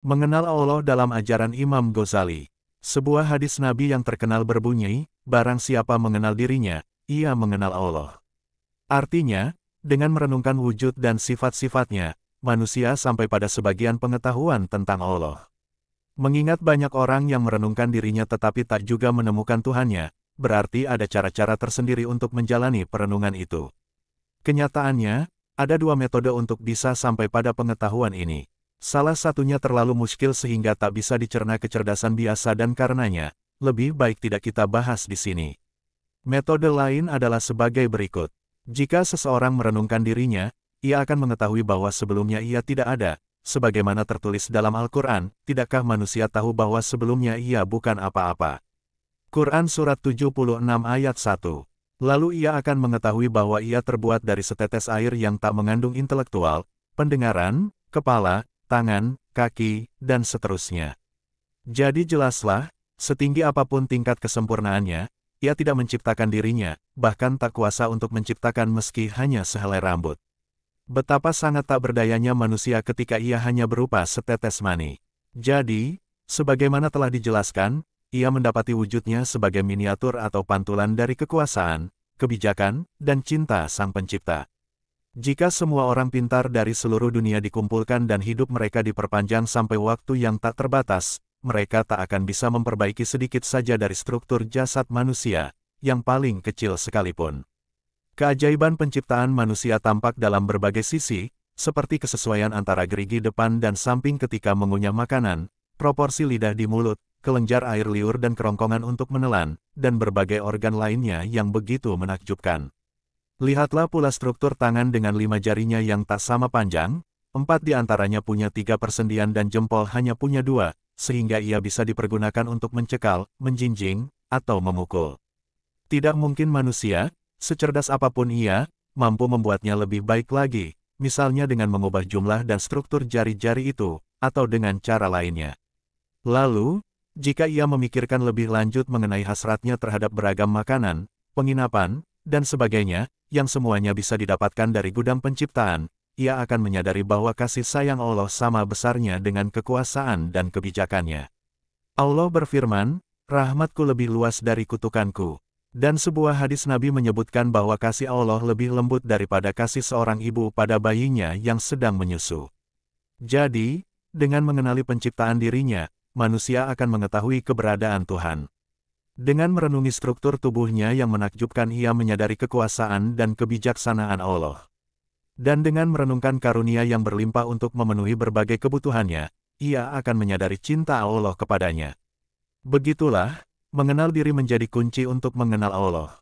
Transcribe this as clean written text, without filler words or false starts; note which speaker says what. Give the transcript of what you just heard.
Speaker 1: Mengenal Allah dalam ajaran Imam Ghazali. Sebuah hadis Nabi yang terkenal berbunyi, barang siapa mengenal dirinya, ia mengenal Allah. Artinya, dengan merenungkan wujud dan sifat-sifatnya, manusia sampai pada sebagian pengetahuan tentang Allah. Mengingat banyak orang yang merenungkan dirinya tetapi tak juga menemukan Tuhannya, berarti ada cara-cara tersendiri untuk menjalani perenungan itu. Kenyataannya, ada dua metode untuk bisa sampai pada pengetahuan ini. Salah satunya terlalu muskil sehingga tak bisa dicerna kecerdasan biasa dan karenanya, lebih baik tidak kita bahas di sini. Metode lain adalah sebagai berikut. Jika seseorang merenungkan dirinya, ia akan mengetahui bahwa sebelumnya ia tidak ada, sebagaimana tertulis dalam Al-Quran, tidakkah manusia tahu bahwa sebelumnya ia bukan apa-apa. Quran Surat 76 ayat 1. Lalu ia akan mengetahui bahwa ia terbuat dari setetes air yang tak mengandung intelektual, pendengaran, kepala, tangan, kaki, dan seterusnya. Jadi jelaslah, setinggi apapun tingkat kesempurnaannya, ia tidak menciptakan dirinya, bahkan tak kuasa untuk menciptakan meski hanya sehelai rambut. Betapa sangat tak berdayanya manusia ketika ia hanya berupa setetes mani. Jadi, sebagaimana telah dijelaskan, ia mendapati wujudnya sebagai miniatur atau pantulan dari kekuasaan, kebijakan, dan cinta Sang Pencipta. Jika semua orang pintar dari seluruh dunia dikumpulkan dan hidup mereka diperpanjang sampai waktu yang tak terbatas, mereka tak akan bisa memperbaiki sedikit saja dari struktur jasad manusia, yang paling kecil sekalipun. Keajaiban penciptaan manusia tampak dalam berbagai sisi, seperti kesesuaian antara gerigi depan dan samping ketika mengunyah makanan, proporsi lidah di mulut, kelenjar air liur dan kerongkongan untuk menelan, dan berbagai organ lainnya yang begitu menakjubkan. Lihatlah pula struktur tangan dengan 5 jarinya yang tak sama panjang, 4 di antaranya punya 3 persendian dan jempol hanya punya 2, sehingga ia bisa dipergunakan untuk mencekal, menjinjing, atau memukul. Tidak mungkin manusia, secerdas apapun ia, mampu membuatnya lebih baik lagi, misalnya dengan mengubah jumlah dan struktur jari-jari itu, atau dengan cara lainnya. Lalu, jika ia memikirkan lebih lanjut mengenai hasratnya terhadap beragam makanan, penginapan, dan sebagainya, yang semuanya bisa didapatkan dari gudang penciptaan, ia akan menyadari bahwa kasih sayang Allah sama besarnya dengan kekuasaan dan kebijakannya. Allah berfirman, rahmatku lebih luas dari kutukanku. Dan sebuah hadis Nabi menyebutkan bahwa kasih Allah lebih lembut daripada kasih seorang ibu pada bayinya yang sedang menyusu. Jadi, dengan mengenali penciptaan dirinya, manusia akan mengetahui keberadaan Tuhan. Dengan merenungi struktur tubuhnya yang menakjubkan ia menyadari kekuasaan dan kebijaksanaan Allah. Dan dengan merenungkan karunia yang berlimpah untuk memenuhi berbagai kebutuhannya, ia akan menyadari cinta Allah kepadanya. Begitulah, mengenal diri menjadi kunci untuk mengenal Allah.